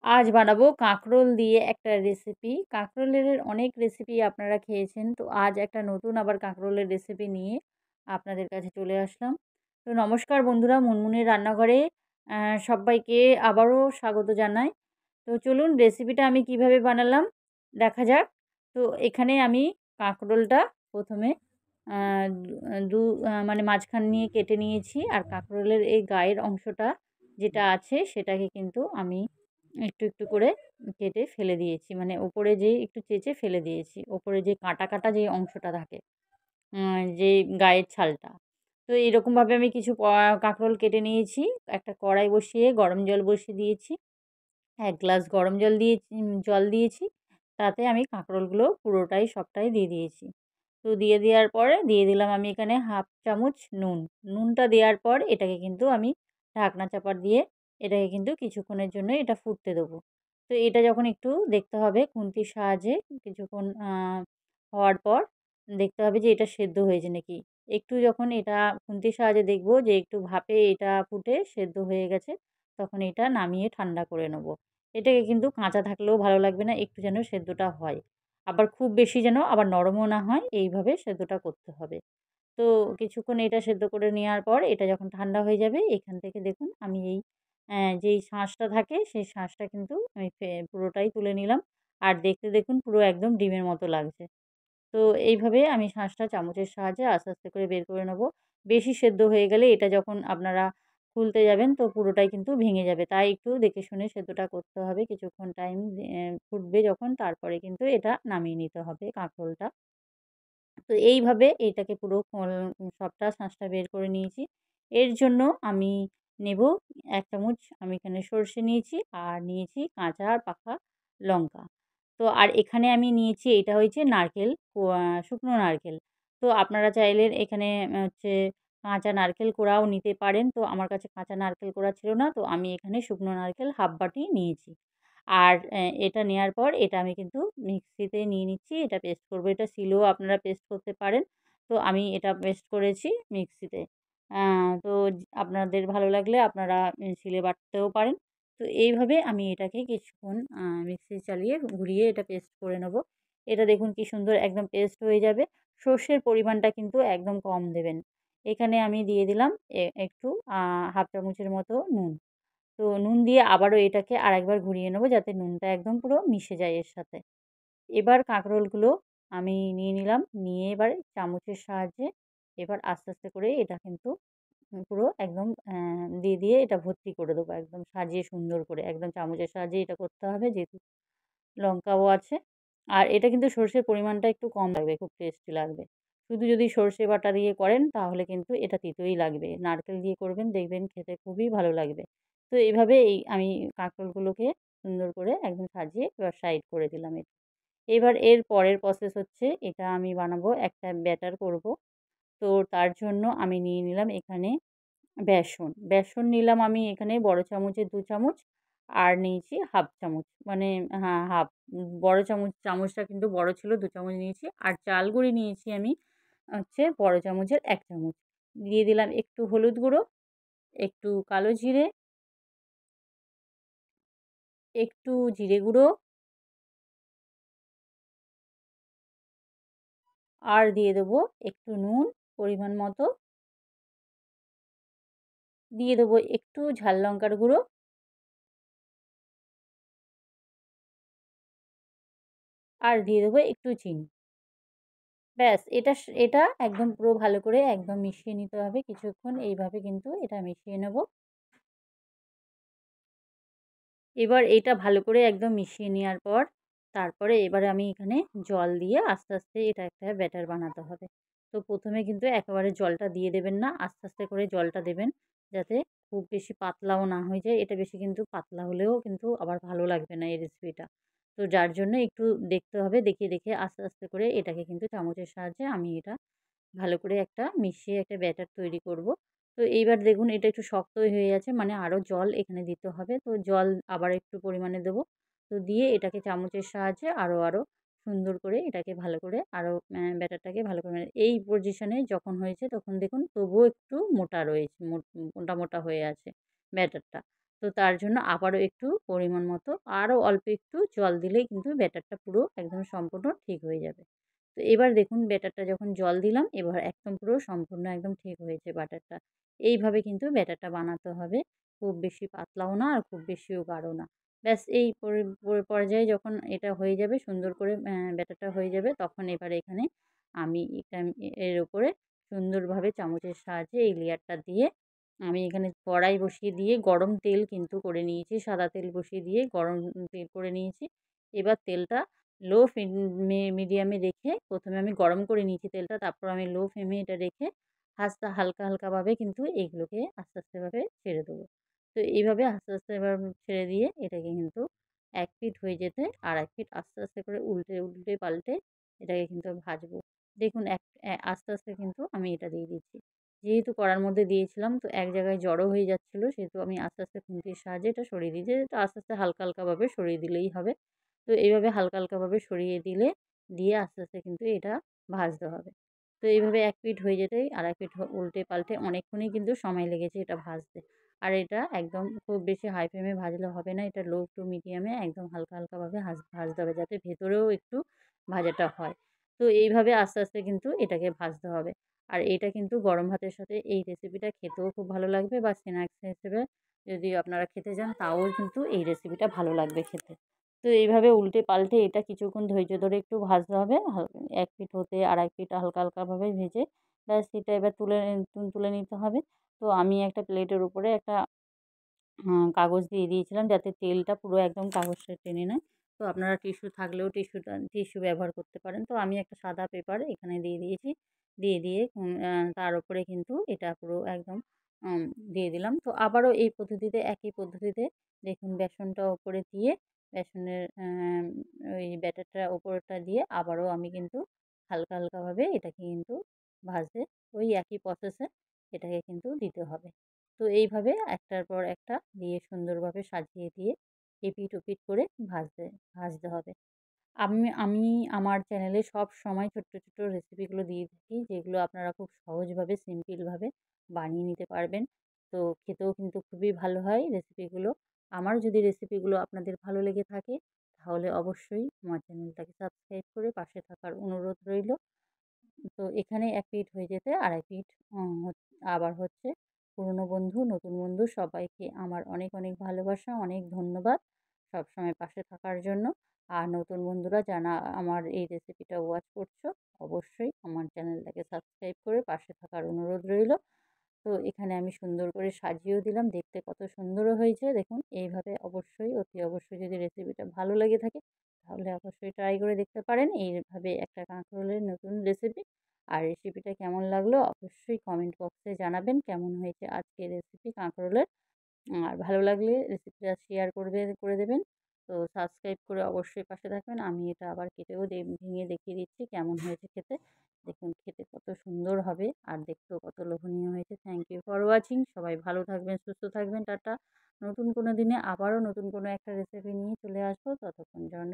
আজ বানাবো কাঁকরোল দিয়ে একটা রেসিপি। কাঁকরোলের অনেক রেসিপি আপনারা খেয়েছেন। তো আজ একটা নতুন আবার কাঁকরোলের রেসিপি নিয়ে আপনাদের কাছে চলে আসলাম। তো নমস্কার বন্ধুরা, মুনমুনের রান্নাঘরে অ্যা সব্বাইকে আবারও স্বাগত জানাই। তো চলুন রেসিপিটা আমি কিভাবে বানালাম দেখা যাক। তো এখানে আমি কাঁকরোলটা ১ম এ আ দু মানে মাঝখান নিয়ে কেটে নিয়েছি। আর কাঁকরোলের এই গায়ের অংশটা যেটা আছে সেটাকে কিন্তু আমি একটু করে কেটে ফেলে দিয়েছি। মানে ওপরে যেই একটু চেঁচে ফেলে দিয়েছি। ওপরে যে কাটা যে অংশটা থাকে, যেই গায়ের ছালটা। তো এরকমভাবে আমি কিছু কাঁকরোল কেটে নিয়েছি। একটা কড়াই বসিয়ে গরম জল বসিয়ে দিয়েছি। ১ গ্লাস গরম জল দিয়েছি। তাতে আমি কাঁকরোলগুলো পুরোটাই সবটাই দিয়ে দিয়েছি। তো দিয়ে দেওয়ার পরে দিয়ে দিলাম আমি এখানে 1/2 চামচ নুন। নুনটা দেওয়ার পর এটাকে কিন্তু আমি ঢাকনা চাপা দিয়ে এটাকে কিন্তু কিছুক্ষণের জন্য এটা ফুটতে দেবো। তো এটা যখন একটু দেখতে হবে খুন্তির সাহায্যে কিছুক্ষণ হওয়ার পর দেখতে হবে যে এটা সেদ্ধ হয়েছে নাকি। একটু যখন এটা খুন্তির সাহায্যে দেখব যে একটু ভাপে এটা ফুটে সেদ্ধ হয়ে গেছে, তখন এটা নামিয়ে ঠান্ডা করে নেব। এটাকে কিন্তু কাঁচা থাকলেও ভালো লাগবে না, একটু যেন সেদ্ধটা হয়। আবার খুব বেশি যেন আবার নরমও না হয়, এইভাবে সেদ্ধটা করতে হবে। তো কিছুক্ষণ এটা সেদ্ধ করে নেওয়ার পর এটা যখন ঠান্ডা হয়ে যাবে, এখান থেকে দেখুন আমি এই যেই শাঁসটা থাকে সেই শাঁসটা কিন্তু আমি পুরোটাই তুলে নিলাম। আর দেখতে দেখুন পুরো একদম ডিমের মতো লাগছে। তো এইভাবে আমি শাঁসটা চামচের সাহায্যে আস্তে করে বের করে নেব। বেশি সেদ্ধ হয়ে গেলে এটা যখন আপনারা খুলতে যাবেন তো পুরোটাই কিন্তু ভেঙে যাবে। তাই একটু দেখে শুনে সেদ্ধটা করতে হবে। কিছুক্ষণ টাইম ফুটবে যখন তারপরে কিন্তু এটা নামিয়ে নিতে হবে কাঁকরোলটা। তো এইভাবে এটাকে পুরো সবটা শাঁসটা বের করে নিয়েছি। এর জন্য আমি নেব ১ চামচ, আমি এখানে সর্ষে নিয়েছি আর নিয়েছি কাঁচা আর পাকা লঙ্কা। তো আর এখানে আমি নিয়েছি এটা হচ্ছে নারকেল, শুকনো নারকেল। তো আপনারা চাইলে এখানে হচ্ছে কাঁচা নারকেল কোড়াও নিতে পারেন। তো আমার কাছে কাঁচা নারকেল কোড়া ছিল না। তো আমি এখানে শুকনো নারকেল 1/2 বাটি নিয়েছি। আর এটা নেয়ার পর এটা আমি কিন্তু মিক্সিতে নিয়ে নিচ্ছি। এটা পেস্ট করব। এটা শিলেও আপনারা পেস্ট করতে পারেন। তো আমি এটা পেস্ট করেছি মিক্সিতে। আ তো আপনাদের ভালো লাগলে আপনারা শিলে বাটতেও পারেন। তো এইভাবে আমি এটাকে কিছুক্ষণ মিক্সি চালিয়ে ঘুরিয়ে এটা পেস্ট করে নেব। এটা দেখুন কি সুন্দর একদম পেস্ট হয়ে যাবে। সর্ষের পরিমাণটা কিন্তু একদম কম দেবেন। এখানে আমি দিয়ে দিলাম একটু 1/2 চামচের মতো নুন। তো নুন দিয়ে আবারও এটাকে আরেকবার ঘুরিয়ে নেব যাতে নুনটা একদম পুরো মিশে যায় এর সাথে। এবার কাঁকরোলগুলো আমি নিয়ে নিলাম। নিয়ে এবার চামচের সাহায্যে এবার আস্তে করে এটা কিন্তু পুরো একদম দিয়ে এটা ভর্তি করে দেবো একদম সাজিয়ে সুন্দর করে। একদম চামচের সাহায্যে এটা করতে হবে যেহেতু লঙ্কাও আছে। আর এটা কিন্তু সর্ষের পরিমাণটা একটু কম লাগবে, খুব টেস্টি লাগবে। শুধু যদি সর্ষে বাটা দিয়ে করেন তাহলে কিন্তু এটা তিতই লাগবে। নারকেল দিয়ে করবেন দেখবেন খেতে খুবই ভালো লাগবে। তো এইভাবে আমি কাঁকরোলগুলোকে সুন্দর করে একদম সাজিয়ে এবার সাইড করে দিলাম এটা। এবার এর পরের প্রসেস হচ্ছে এটা আমি বানাবো একটা ব্যাটার করব। তো তার জন্য আমি নিয়ে নিলাম এখানে বেসন। বেসন নিলাম আমি এখানে বড় চামচের ২ চামচ আর নিয়েছি 1/2 চামচ। মানে হ্যাঁ, 1/2 বড় চামচটা কিন্তু বড় ছিল ২ চামচ নিয়েছি। আর চাল গুঁড়ি নিয়েছি আমি হচ্ছে বড় চামচের ১ চামচ। দিয়ে দিলাম একটু হলুদ গুঁড়ো, একটু কালো জিরে, একটু জিরে গুঁড়ো আর দিয়ে দেবো একটু নুন পরিমাণ মতো। দিয়ে দেবো একটু ঝাল লঙ্কার গুঁড়ো আর দিয়ে দেবো একটু চিনি। ব্যাস এটা একদম পুরো ভালো করে একদম মিশিয়ে নিতে হবে কিছুক্ষণ এইভাবে কিন্তু এটা মিশিয়ে নেব। এবার এটা ভালো করে একদম মিশিয়ে নেওয়ার পর তারপরে এবারে আমি এখানে জল দিয়ে আস্তে এটা একটা ব্যাটার বানাতে হবে। তো ১ম এ কিন্তু একেবারে জলটা দিয়ে দেবেন না। আস্তে করে জলটা দেবেন যাতে খুব বেশি পাতলাও না হয়ে যায়। এটা বেশি কিন্তু পাতলা হলেও কিন্তু আবার ভালো লাগবে না এই রেসিপিটা। তো যার জন্য একটু দেখতে হবে দেখে আস্তে করে এটাকে কিন্তু চামচের সাহায্যে আমি এটা ভালো করে একটা মিশিয়ে একটা ব্যাটার তৈরি করব। তো এইবার দেখুন এটা একটু শক্তই হয়ে আছে মানে আরও জল এখানে দিতে হবে। তো জল আবার একটু পরিমাণে দেবো। তো দিয়ে এটাকে চামচের সাহায্যে আরও সুন্দর করে এটাকে ভালো করে আরও ব্যাটারটাকে ভালো করে এই পজিশনে যখন হয়েছে তখন দেখুন তবুও একটু মোটা রয়েছে মোটা হয়ে আছে ব্যাটারটা। তো তার জন্য আবারও একটু পরিমাণ মতো আরও অল্প একটু জল দিলেই কিন্তু ব্যাটারটা পুরো একদম সম্পূর্ণ ঠিক হয়ে যাবে। তো এবার দেখুন ব্যাটারটা যখন জল দিলাম, এবার একদম পুরো সম্পূর্ণ একদম ঠিক হয়েছে ব্যাটারটা। এইভাবে কিন্তু ব্যাটারটা বানাতে হবে। খুব বেশি পাতলাও না আর খুব বেশিও গাঢ় না। ব্যাস এই পর্যায়ে যখন এটা হয়ে যাবে, সুন্দর করে ব্যাটারটা হয়ে যাবে, তখন এবারে এখানে আমি এটা এর উপরে সুন্দরভাবে চামচের সাহায্যে এই লেয়ারটা দিয়ে আমি এখানে কড়াই বসিয়ে দিয়ে গরম তেল কিন্তু করে নিয়েছি। সাদা তেল বসিয়ে দিয়ে গরম তেল করে নিয়েছি। এবার তেলটা লো মিডিয়ামে রেখে ১ম এ আমি গরম করে নিয়েছি তেলটা। তারপর আমি লো ফ্লেমে এটা রেখে হালকা, হালকাভাবে কিন্তু এগুলোকে আস্তে, আস্তে ভাবে ছেড়ে দেবো। তো এইভাবে আস্তে, আস্তে এবার ছেড়ে দিয়ে এটাকে কিন্তু ১ পিঠ হয়ে যেতে আরেক পিঠ আস্তে, আস্তে করে উল্টে, উল্টে পাল্টে এটাকে কিন্তু ভাজবো। দেখুন আস্তে, আস্তে কিন্তু আমি এটা দিয়ে দিচ্ছি। যেহেতু কড়ার মধ্যে দিয়েছিলাম তো এক জায়গায় জড়ো হয়ে যাচ্ছিল, সেহেতু আমি আস্তে, আস্তে খুন্তির সাহায্যে এটা সরিয়ে দিয়েছি। এটা আস্তে, আস্তে হালকা, হালকাভাবে সরিয়ে দিলেই হবে। তো এইভাবে হালকা, হালকাভাবে সরিয়ে দিলে দিয়ে আস্তে, আস্তে কিন্তু এটা ভাজতে হবে। তো এইভাবে এক পিঠ হয়ে যেতেই আরেক পিঠ উল্টে পাল্টে অনেকক্ষণই কিন্তু সময় লেগেছে এটা ভাজতে। আর এটা একদম খুব বেশি হাই ফ্লেমে ভাজলে হবে না। এটা লো টু মিডিয়ামে একদম হালকা, হালকাভাবে ভাজতে হবে যাতে ভেতরেও একটু ভাজাটা হয়। তো এইভাবে আস্তে, আস্তে কিন্তু এটাকে ভাজতে হবে। আর এটা কিন্তু গরম ভাতের সাথে এই রেসিপিটা খেতেও খুব ভালো লাগবে, বা স্ন্যাক্স হিসেবে যদি আপনারা খেতে চান তাও কিন্তু এই রেসিপিটা ভালো লাগবে খেতে। তো এইভাবে উল্টে পাল্টে এটা কিছুক্ষণ ধৈর্য ধরে একটু ভাজতে হবে। এক পিঠ হতে আরেক পিঠ হালকা, হালকাভাবে ভেজে ব্যাস এটা এবার তুলে নিতে হবে। তো আমি একটা প্লেটের উপরে একটা কাগজ দিয়ে দিয়েছিলাম যাতে তেলটা পুরো একদম কাগজটা টেনে নেয়। তো আপনারা টিস্যু থাকলেও টিস্যু ব্যবহার করতে পারেন। তো আমি একটা সাদা পেপার এখানে দিয়ে দিয়েছি। দিয়ে তার উপরে কিন্তু এটা পুরো একদম উম দিয়ে দিলাম। তো আবারও এই পদ্ধতিতে একই পদ্ধতিতে দেখুন বেসনটা উপরে দিয়ে বেসনের ওই ব্যাটারটা উপরটা দিয়ে আবারও আমি কিন্তু হালকা, হালকাভাবে এটাকে কিন্তু ভাজতে ওই একই প্রসেসে এটাকে কিন্তু দিতে হবে। তো এইভাবে একটার পর একটা দিয়ে সুন্দরভাবে সাজিয়ে দিয়ে এপিঠ ওপিঠ করে ভাজতে হবে। আমি আমার চ্যানেলে সবসময় ছোট্ট, ছোট্ট রেসিপিগুলো দিয়ে থাকি যেগুলো আপনারা খুব সহজভাবে সিম্পলভাবে বানিয়ে নিতে পারবেন। তো খেতেও কিন্তু খুবই ভালো হয় রেসিপিগুলো। আমার যদি রেসিপিগুলো আপনাদের ভালো লেগে থাকে তাহলে অবশ্যই আমার চ্যানেলটাকে সাবস্ক্রাইব করে পাশে থাকার অনুরোধ রইল। তো এখানে এক পিঠ হয়ে যেতে আরেক পিঠ আবার হচ্ছে। পুরনো বন্ধু, নতুন বন্ধু সবাইকে আমার অনেক, অনেক ভালোবাসা, অনেক ধন্যবাদ সবসময় পাশে থাকার জন্য। আর নতুন বন্ধুরা যারা আমার এই রেসিপিটা ওয়াচ করছো, অবশ্যই আমার চ্যানেলটাকে সাবস্ক্রাইব করে পাশে থাকার অনুরোধ রইল। তো এখানে আমি সুন্দর করে সাজিয়েও দিলাম। দেখতে কত সুন্দরও হয়েছে দেখুন। এইভাবে অবশ্যই অতি অবশ্যই যদি রেসিপিটা ভালো লেগে থাকে তাহলে অবশ্যই ট্রাই করে দেখতে পারেন। এইভাবে একটা কাঁকরোলের নতুন রেসিপি। আর রেসিপিটা কেমন লাগলো অবশ্যই কমেন্ট বক্সে জানাবেন কেমন হয়েছে আজকের রেসিপি কাঁকরোলের। আর ভালো লাগলে রেসিপিটা শেয়ার করে দেবেন। তো সাবস্ক্রাইব করে অবশ্যই পাশে থাকবেন। আমি এটা আবার কেটেও ভেঙে দেখিয়ে দিচ্ছি কেমন হয়েছে খেতে। দেখুন খেতে কত সুন্দর হবে আর দেখতেও কত লোভনীয় হয়েছে। Thank you for watching. সবাই ভালো থাকবেন, সুস্থ থাকবেন। টাটা। নতুন কোনো দিনে আবারও নতুন কোনো একটা রেসিপি নিয়ে চলে আসবো। ততক্ষণ জন্য